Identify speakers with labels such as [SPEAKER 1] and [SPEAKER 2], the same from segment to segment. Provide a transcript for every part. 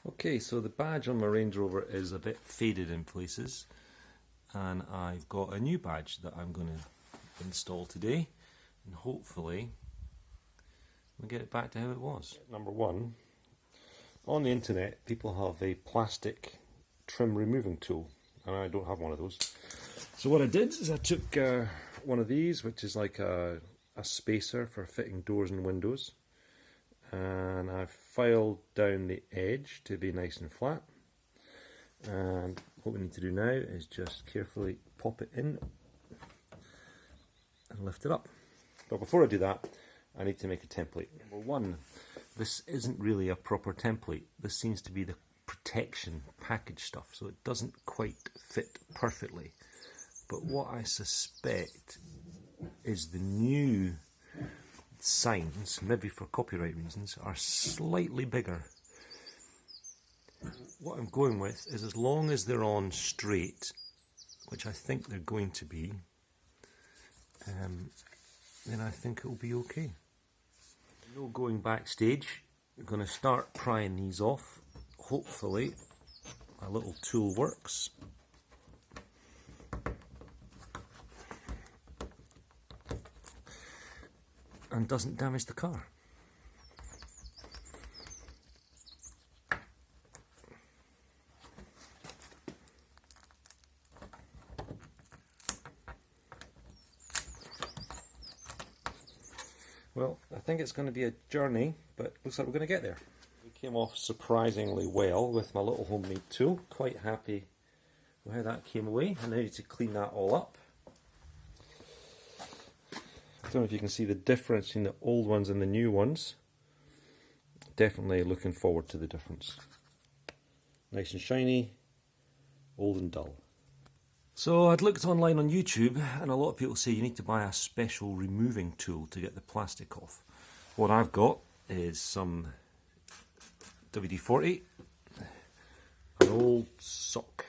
[SPEAKER 1] Okay, so the badge on my Range Rover is a bit faded in places, and I've got a new badge that I'm going to install today, and hopefully we'll get it back to how it was. Number one, on the internet people have a plastic trim removing tool, and I don't have one of those. So what I did is I took one of these, which is like a spacer for fitting doors and windows, and I filed down the edge to be nice and flat, and what we need to do now is just carefully pop it in and lift it up. But before I do that, I need to make a template. Number one, this isn't really a proper template. This seems to be the protection package stuff, so it doesn't quite fit perfectly. But what I suspect is the new signs, maybe for copyright reasons, are slightly bigger. What I'm going with is, as long as they're on straight, which I think they're going to be, then I think it'll be okay. No going backstage. We're going to start prying these off. Hopefully my little tool works. And doesn't damage the car. Well, I think it's going to be a journey, but looks like we're going to get there. It came off surprisingly well with my little homemade tool. Quite happy with how that came away. I now need to clean that all up. I don't know if you can see the difference between the old ones and the new ones. Definitely looking forward to the difference. Nice and shiny, old and dull. So I'd looked online on YouTube, and a lot of people say you need to buy a special removing tool to get the plastic off. What I've got is some WD-40, an old sock,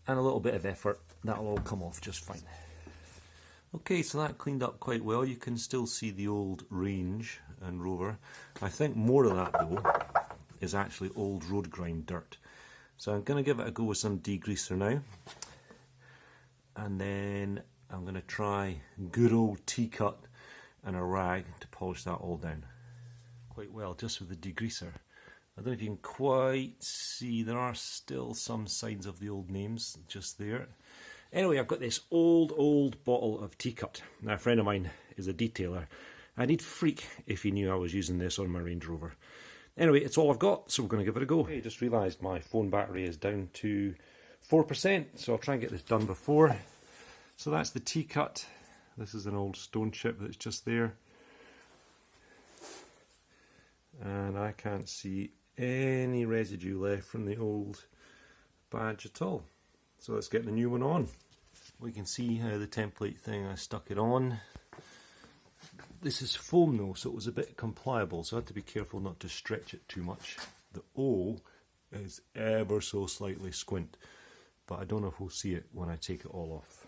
[SPEAKER 1] and a little bit of effort, that'll all come off just fine. Okay, so that cleaned up quite well. You can still see the old Range and Rover. I think more of that though is actually old road grind dirt. So I'm going to give it a go with some degreaser now, and then I'm going to try good old T-cut and a rag to polish that all down quite well just with the degreaser. I don't know if you can quite see, there are still some signs of the old names just there. Anyway, I've got this old bottle of T-cut. Now, a friend of mine is a detailer, and he'd freak if he knew I was using this on my Range Rover. Anyway, it's all I've got, so we're going to give it a go. I just realised my phone battery is down to 4%, so I'll try and get this done before. So that's the T-cut. This is an old stone chip that's just there. And I can't see any residue left from the old badge at all. So let's get the new one on. We can see how the template thing, I stuck it on. This is foam though, so it was a bit compliable, so I had to be careful not to stretch it too much. The O is ever so slightly squint, but I don't know if we'll see it when I take it all off.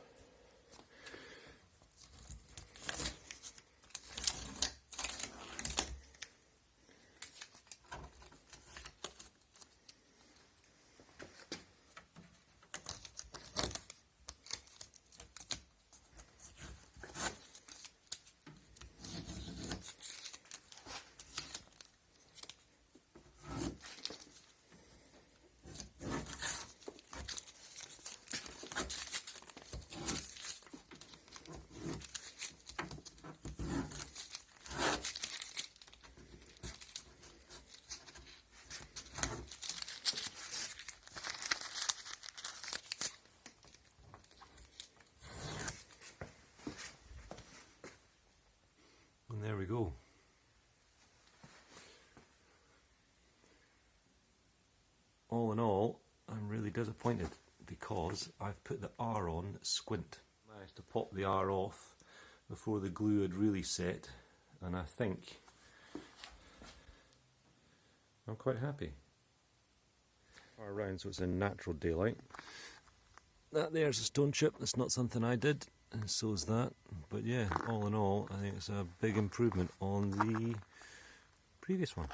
[SPEAKER 1] And there we go. All in all, I'm really disappointed because I've put the R on squint. I managed to pop the R off before the glue had really set, and I think I'm quite happy. Far around so it's in natural daylight. that there's a stone chip. That's not something I did, and so is that. But yeah, all in all, I think it's a big improvement on the previous one.